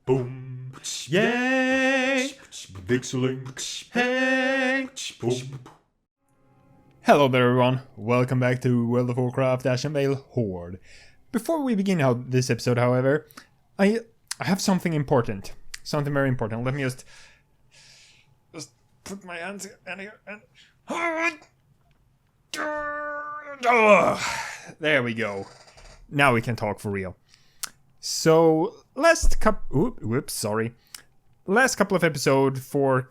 Boom. Yay. VikzeLink. Hey. Boom. Hello there everyone, welcome back to World of Warcraft Ashenvale Horde. Before we begin this episode, however, I have something important. Something very important. Let me just put my hands in here and... There we go. Now we can talk for real. So, last couple of episodes, four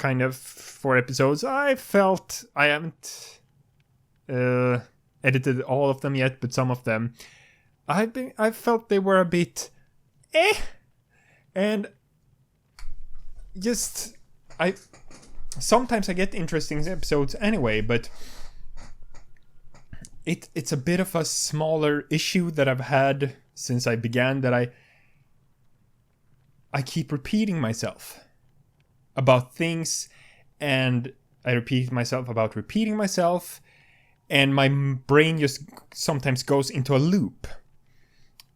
episodes, I felt I haven't edited all of them yet, but some of them I felt they were a bit and just sometimes I get interesting episodes anyway, but it's a bit of a smaller issue that I've had since I began, that I keep repeating myself about things, and I repeat myself about repeating myself, and my brain just sometimes goes into a loop.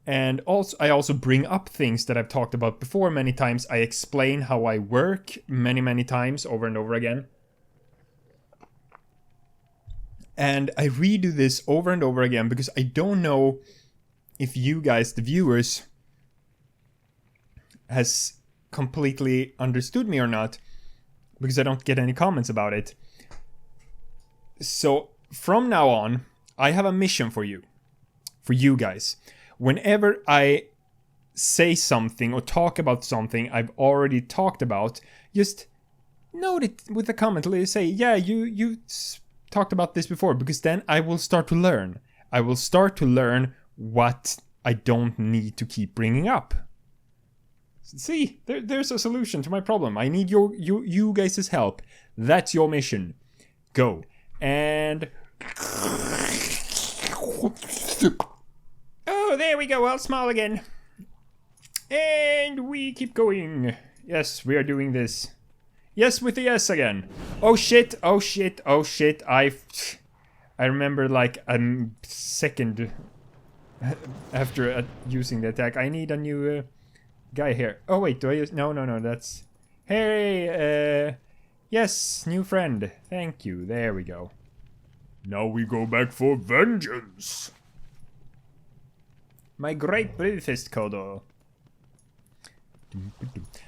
And also, I also bring up things that I've talked about before many times. I explain how I work many times over and over again. And I redo this over and over again because I don't know if you guys, the viewers, has completely understood me or not, because I don't get any comments about it. So from now on, I have a mission for you guys. Whenever I say something or talk about something I've already talked about, just note it with a comment. Say, yeah, you talked about this before, because then I will start to learn. I will start to learn what I don't need to keep bringing up. See, there's a solution to my problem. I need you guys' help. That's your mission. Go. And... Oh, there we go. I'll smile again. And we keep going. Yes, we are doing this. Yes, with the yes again. Oh shit, oh shit, oh shit. I remember like a second after using the attack. I need a new guy here. Oh wait, do I use... No, that's... Hey, yes, new friend. Thank you, there we go. Now we go back for vengeance. My great Brufist Kodo.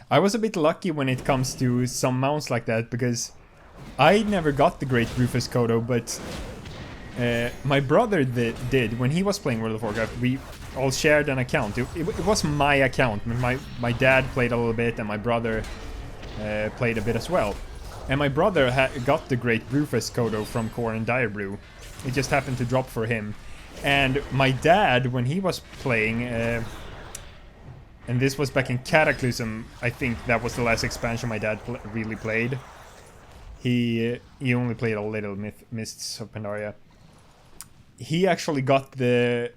I was a bit lucky when it comes to some mounts like that, because I never got the Great Rufus Kodo, but my brother did when he was playing World of Warcraft. We all shared an account. It was my account. My dad played a little bit, and my brother played a bit as well. And my brother got the Great Rufus Kodo from Core and Dire Brew. It just happened to drop for him. And my dad, when he was playing... and this was back in Cataclysm. I think that was the last expansion my dad really played. He only played a little Mists of Pandaria. He actually got the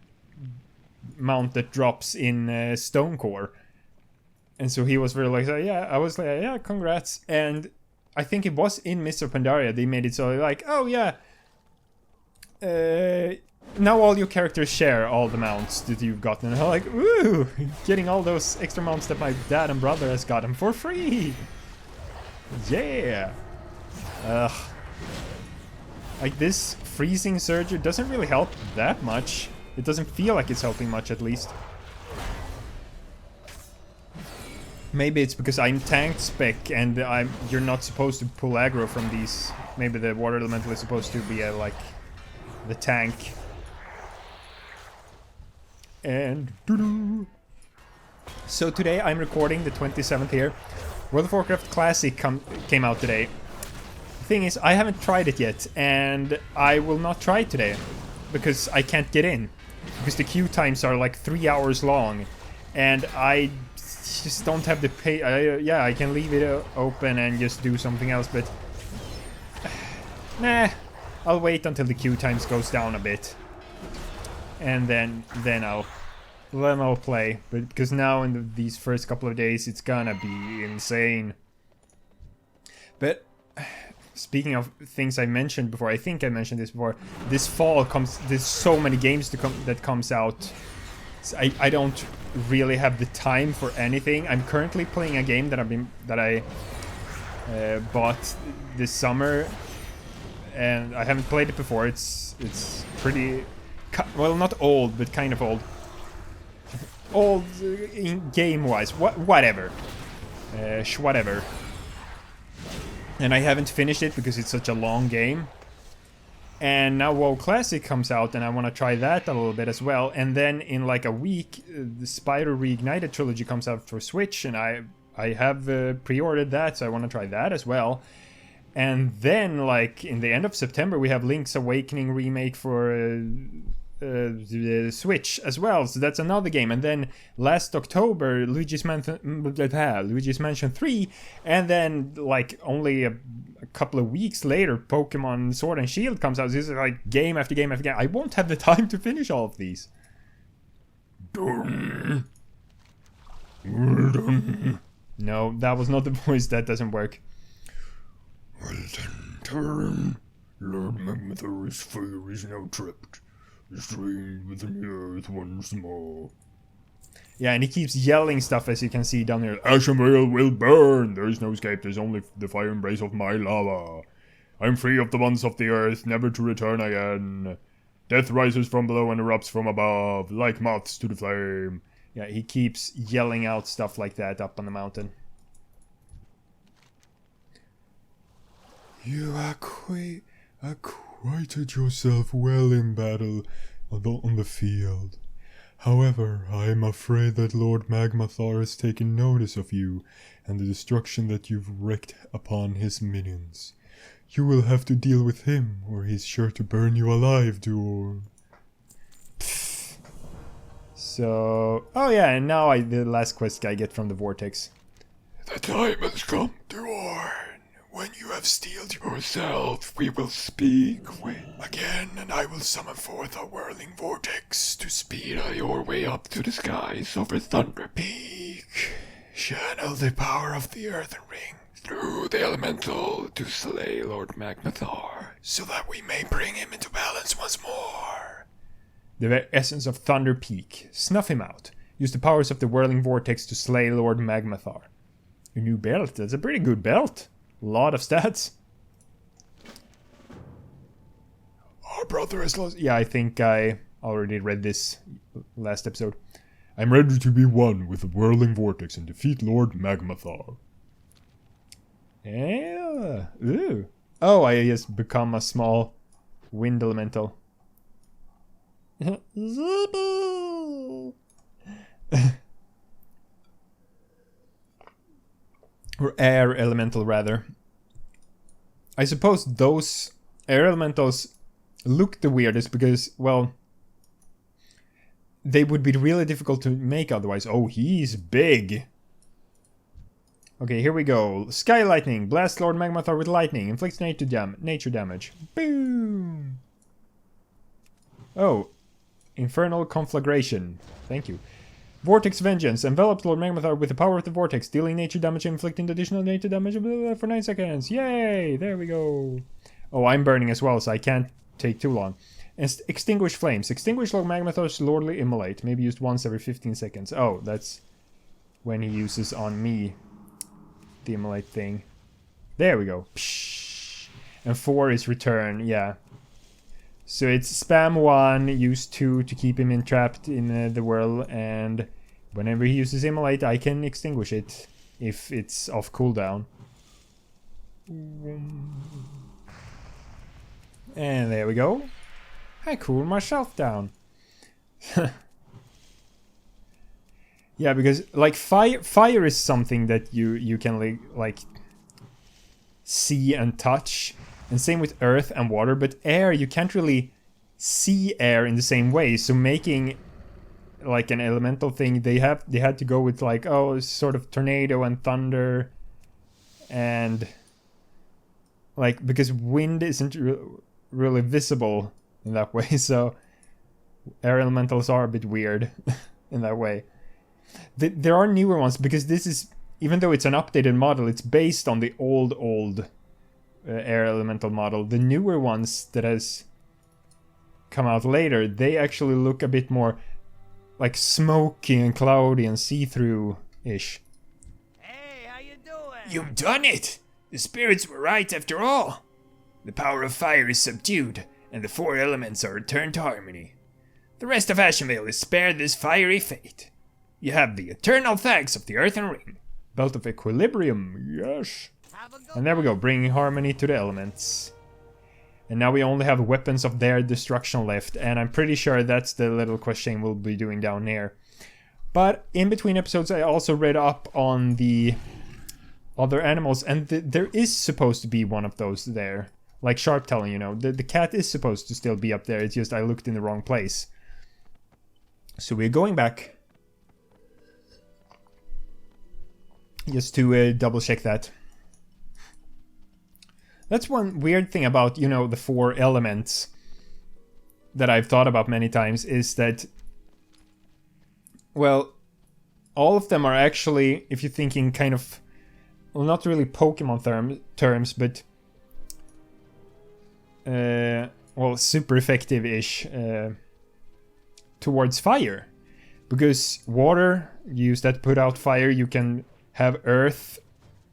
mount that drops in Stone Core. And so he was very like, yeah, I was like, yeah, congrats. And I think it was in Mists of Pandaria. They made it so like, oh yeah, now all your characters share all the mounts that you've gotten. And I'm like, ooh, getting all those extra mounts that my dad and brother has gotten for free. Yeah. Like this freezing surger doesn't really help that much. It doesn't feel like it's helping much, at least. Maybe it's because I'm tanked spec and you're not supposed to pull aggro from these. Maybe the water elemental is supposed to be like the tank. And doo-doo. So today I'm recording the 27th here. World of Warcraft Classic came out today. The thing is, I haven't tried it yet, and I will not try it today because I can't get in, because the queue times are like 3 hours long, and I just don't have the pay. Yeah, I can leave it open and just do something else, but nah, I'll wait until the queue times goes down a bit. And then I'll play, but because now in these first couple of days it's gonna be insane. But speaking of things I mentioned before, I think I mentioned this before. This fall there's so many games that comes out So I don't really have the time for anything. I'm currently playing a game that I bought this summer, and I haven't played it before. It's pretty, well, not old, but kind of old. Old in game-wise, whatever. Whatever. And I haven't finished it because it's such a long game. And now WoW Classic comes out, and I want to try that a little bit as well. And then in like a week, the Spider Reignited trilogy comes out for Switch, and I have pre-ordered that, so I want to try that as well. And then, like, in the end of September, we have Link's Awakening remake for the Switch as well, so that's another game. And then last October, Luigi's Mansion 3, and then, like, only a couple of weeks later, Pokemon Sword and Shield comes out. This is like game after game after game. I won't have the time to finish all of these. Done. Well done. No, that was not the voice. That doesn't work. Well then, turn. Lord Magmathor's fire is now trapped, restrained within the earth once more. Yeah, and he keeps yelling stuff, as you can see down here. Ashenvale will burn. There is no escape. There's only the fire embrace of my lava. I'm free of the bonds of the earth, never to return again. Death rises from below and erupts from above, like moths to the flame. Yeah, he keeps yelling out stuff like that up on the mountain. You acquitted yourself well in battle on the field. However, I am afraid that Lord Magmathor has taken notice of you and the destruction that you've wreaked upon his minions. You will have to deal with him, or he's sure to burn you alive, Duor. So, oh yeah, and now the last quest I get from the Vortex. The time has come, Duor. When you have steeled yourself, we will speak again, and I will summon forth a whirling vortex to speed your way up to the skies over Thunder Peak. Channel the power of the Earthen Ring through the elemental to slay Lord Magmathor, so that we may bring him into balance once more. The very essence of Thunder Peak. Snuff him out. Use the powers of the whirling vortex to slay Lord Magmathor. A new belt. That's a pretty good belt. A lot of stats. Our brother has lost. Yeah, I think I already read this last episode. I'm ready to be one with the whirling vortex and defeat Lord Magmathor. Yeah. Ooh. Oh, I just become a small wind elemental. Or air elemental, rather. I suppose those air elementals look the weirdest because, well, they would be really difficult to make otherwise. Oh, he's big. Okay, here we go. Sky Lightning. Blast Lord Magmathor with lightning. Inflicts nature damage. Boom! Oh. Infernal Conflagration. Thank you. Vortex Vengeance. Envelops Lord Magmathor with the power of the Vortex, dealing nature damage and inflicting additional nature damage for 9 seconds. Yay! There we go. Oh, I'm burning as well, so I can't take too long. And Extinguish Flames. Extinguish Lord Magmathor's Lordly Immolate. Maybe used once every 15 seconds. Oh, that's when he uses on me the Immolate thing. There we go. Psh. And 4 is Return, yeah. So it's spam 1, use 2 to keep him entrapped in the whirl, and whenever he uses Immolate, I can extinguish it if it's off cooldown. And there we go. I cool myself down. Yeah, because like fire is something that you can like see and touch. And same with earth and water, but air, you can't really see air in the same way. So making like an elemental thing, they had to go with like, oh, sort of tornado and thunder, and like because wind isn't really visible in that way. So air elementals are a bit weird in that way. There are newer ones because this is, even though it's an updated model, it's based on the old air elemental model. The newer ones that has come out later, they actually look a bit more like smoky and cloudy and see-through-ish. Hey, how you doing? You've done it! The spirits were right after all. The power of fire is subdued, and the 4 elements are returned to harmony. The rest of Ashenvale is spared this fiery fate. You have the eternal thanks of the Earthen Ring. Belt of Equilibrium, yes. Have a good And there we go, bringing harmony to the elements. And now we only have weapons of their destruction left, and I'm pretty sure that's the little quest chain we'll be doing down there. But in between episodes I also read up on the other animals, and there is supposed to be one of those there. Like Sharp telling, you know, the cat is supposed to still be up there, it's just I looked in the wrong place. So we're going back. Just to double check that. That's one weird thing about, you know, the 4 elements that I've thought about many times is that, well, all of them are actually, if you're thinking kind of, well, not really Pokemon terms, but, well, super effective-ish towards fire. Because water, you use that to put out fire, you can have earth,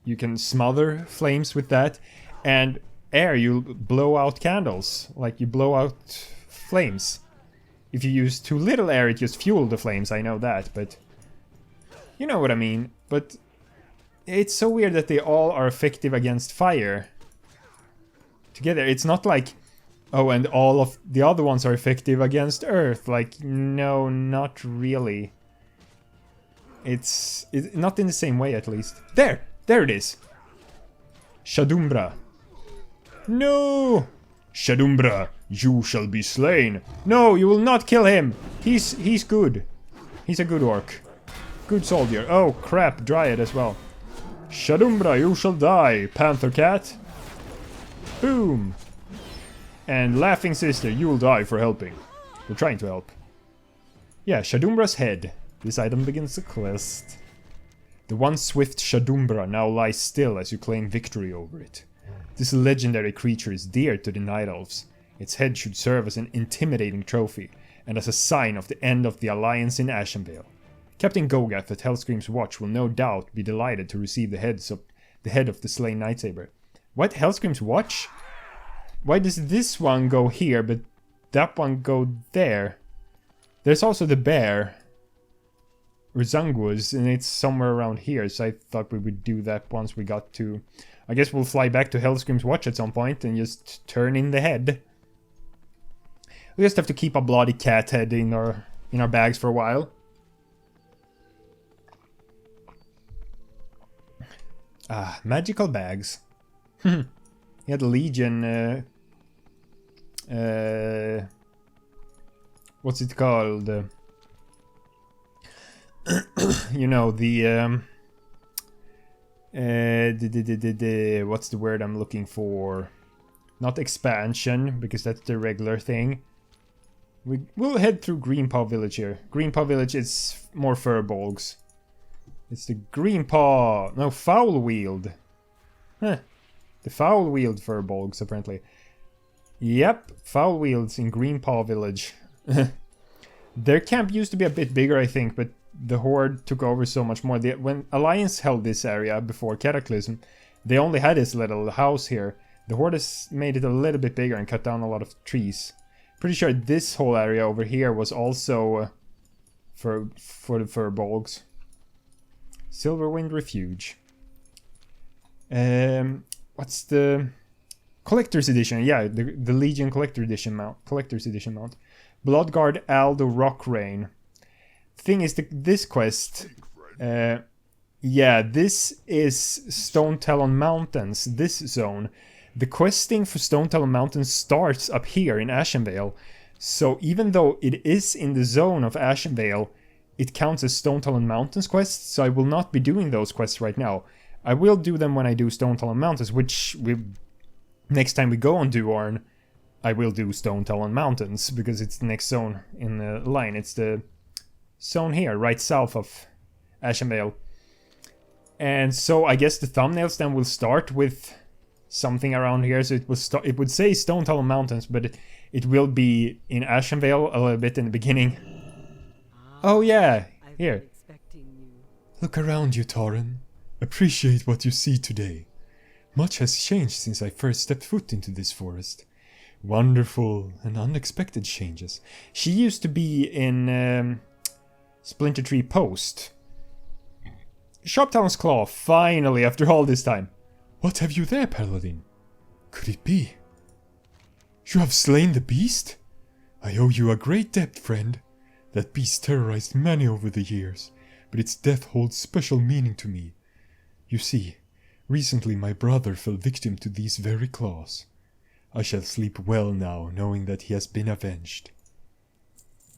you can smother flames with that, and air, you blow out candles, like you blow out flames. If you use too little air, it just fuels the flames, I know that, but you know what I mean. But it's so weird that they all are effective against fire together. It's not like, oh, and all of the other ones are effective against earth. Like, no, not really. It's not in the same way, at least. There it is. Shadumbra. No! Shadumbra, you shall be slain. No, you will not kill him. He's good. He's a good orc. Good soldier. Oh crap, Dryad as well. Shadumbra, you shall die, Panther Cat. Boom. And Laughing Sister, you will die for helping. We're trying to help. Yeah, Shadumbra's head. This item begins the quest. The once swift Shadumbra now lies still as you claim victory over it. This legendary creature is dear to the Night Elves. Its head should serve as an intimidating trophy, and as a sign of the end of the alliance in Ashenvale. Captain Gogath at Hellscream's Watch will no doubt be delighted to receive the head of the slain Nightsaber. What? Hellscream's Watch? Why does this one go here, but that one go there? There's also the bear. Rzungwas, and it's somewhere around here, so I thought we would do that once we got to... I guess we'll fly back to Hellscream's Watch at some point and just turn in the head. We just have to keep a bloody cat head in our bags for a while. Ah, magical bags. He had Legion... what's it called? You know, the... what's the word I'm looking for? Not expansion, because that's the regular thing. We'll head through Greenpaw Village here. Greenpaw Village is more furbolgs. It's the Greenpaw... No, Foul-Wheeled. Huh. The Foul-Wheeled furbolgs, apparently. Yep, Foul-Wheeled in Greenpaw Village. Their camp used to be a bit bigger, I think, but the Horde took over so much more. When Alliance held this area before Cataclysm, they only had this little house here. The Horde has made it a little bit bigger and cut down a lot of trees. Pretty sure this whole area over here was also for the Furbolgs. Silverwind Refuge. What's the... Collector's Edition, yeah, the Legion Collector's Edition mount. Bloodguard Aldo Rockrain. Thing is, this quest, yeah, this is Stone Talon Mountains, this zone. The questing for Stone Talon Mountains starts up here in Ashenvale, so even though it is in the zone of Ashenvale, it counts as Stone Talon Mountains quests, so I will not be doing those quests right now. I will do them when I do Stone Talon Mountains, which next time we go on Duorn, I will do Stone Talon Mountains, because it's the next zone in the line. It's the zone here, right south of Ashenvale. And so I guess the thumbnails then will start with something around here. So it would say Stone Talon Mountains, but it will be in Ashenvale a little bit in the beginning. Oh yeah, I've here. been expecting you. Look around you, Tauren. Appreciate what you see today. Much has changed since I first stepped foot into this forest. Wonderful and unexpected changes. She used to be in Splinter Tree Post. Sharptalon's Claw, finally, after all this time. What have you there, Paladin? Could it be? You have slain the beast? I owe you a great debt, friend. That beast terrorized many over the years, but its death holds special meaning to me. You see, recently my brother fell victim to these very claws. I shall sleep well now, knowing that he has been avenged.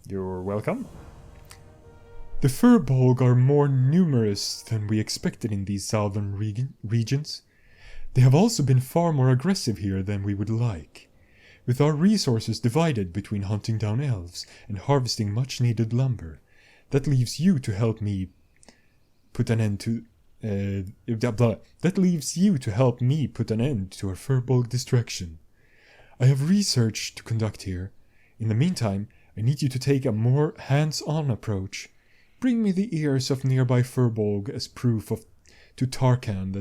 You're welcome. The Furbolg are more numerous than we expected in these southern regions. They have also been far more aggressive here than we would like. With our resources divided between hunting down elves and harvesting much-needed lumber, that leaves you to help me put an end to... That leaves you to help me put an end to our Furbolg distraction. I have research to conduct here. In the meantime, I need you to take a more hands-on approach. Bring me the ears of nearby Furbolg as proof to Tarkan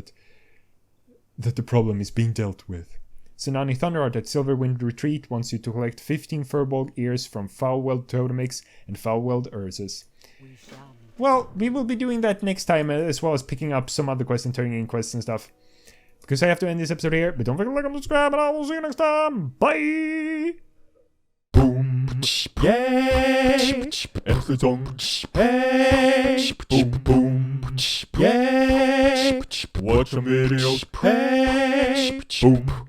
that the problem is being dealt with. Tsunami Thunderheart at Silverwind Retreat wants you to collect 15 Furbolg ears from Foulwelled Totemics and Foulwelled Ursus. We shall meet. Well, we will be doing that next time, as well as picking up some other quests and turning in quests and stuff. Because I have to end this episode here, but don't forget to like and subscribe, and I will see you next time. Bye! Boom. Yay! Elfgezong. Hey! Boom, boom. Yay! Watch some videos. Hey! Boom.